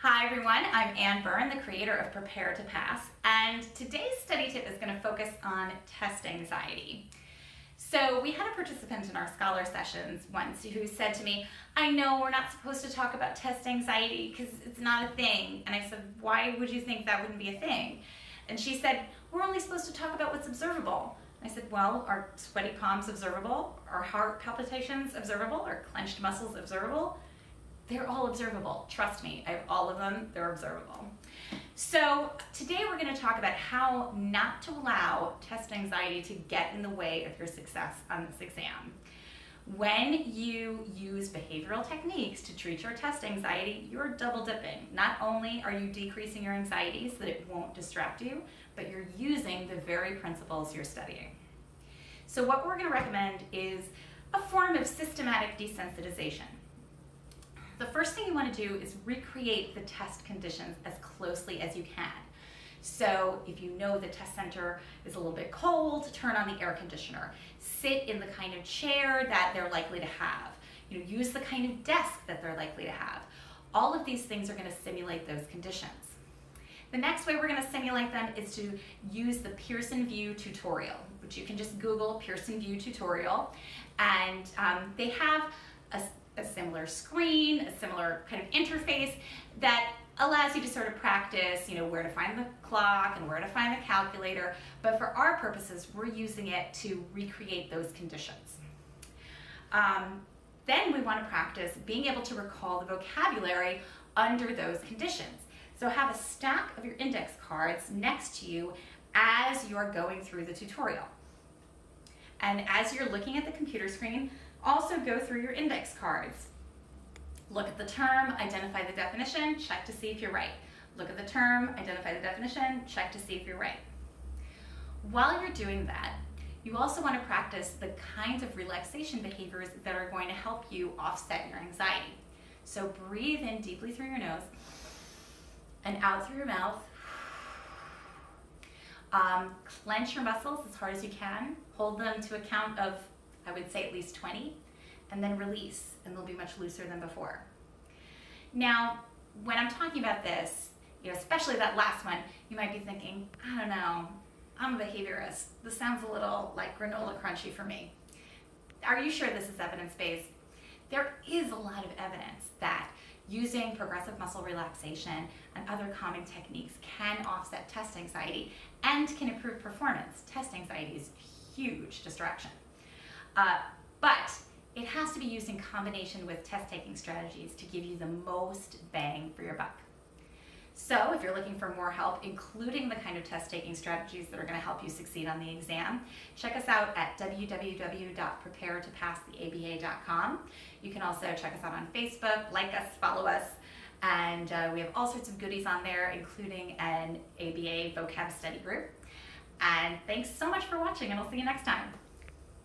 Hi everyone, I'm Ann Byrne, the creator of Prepare to Pass, and today's study tip is going to focus on test anxiety. So we had a participant in our scholar sessions once who said to me, I know we're not supposed to talk about test anxiety because it's not a thing. And I said, why would you think that wouldn't be a thing? And she said, we're only supposed to talk about what's observable. I said, well, are sweaty palms observable? Are heart palpitations observable? Are clenched muscles observable? They're all observable. Trust me, I have all of them. They're observable. So today we're going to talk about how not to allow test anxiety to get in the way of your success on this exam. When you use behavioral techniques to treat your test anxiety, you're double dipping. Not only are you decreasing your anxiety so that it won't distract you, but you're using the very principles you're studying. So what we're going to recommend is a form of systematic desensitization. The first thing you want to do is recreate the test conditions as closely as you can. So if you know the test center is a little bit cold, turn on the air conditioner. Sit in the kind of chair that they're likely to have. Use the kind of desk that they're likely to have. All of these things are going to simulate those conditions. The next way we're going to simulate them is to use the Pearson VUE tutorial, which you can just Google Pearson VUE tutorial, and they have a similar screen, a similar kind of interface that allows you to sort of practice, where to find the clock and where to find the calculator. But for our purposes, we're using it to recreate those conditions. Then we want to practice being able to recall the vocabulary under those conditions. So have a stack of your index cards next to you as you're going through the tutorial. And as you're looking at the computer screen, also go through your index cards. Look at the term, identify the definition, check to see if you're right. Look at the term, identify the definition, check to see if you're right. While you're doing that, you also want to practice the kinds of relaxation behaviors that are going to help you offset your anxiety. So breathe in deeply through your nose and out through your mouth. Clench your muscles as hard as you can. Hold them to a count of, I would say, at least 20, and then release, and they'll be much looser than before. Now, when I'm talking about this, especially that last one, you might be thinking, I don't know, I'm a behaviorist. This sounds a little like granola crunchy for me. Are you sure this is evidence-based? There is a lot of evidence that using progressive muscle relaxation and other calming techniques can offset test anxiety and can improve performance. Test anxiety is a huge distraction. But it has to be used in combination with test-taking strategies to give you the most bang for your buck. So if you're looking for more help, including the kind of test-taking strategies that are going to help you succeed on the exam, check us out at www.preparetopasstheaba.com. You can also check us out on Facebook, like us, follow us, and we have all sorts of goodies on there, including an ABA vocab study group. And thanks so much for watching, and I'll see you next time.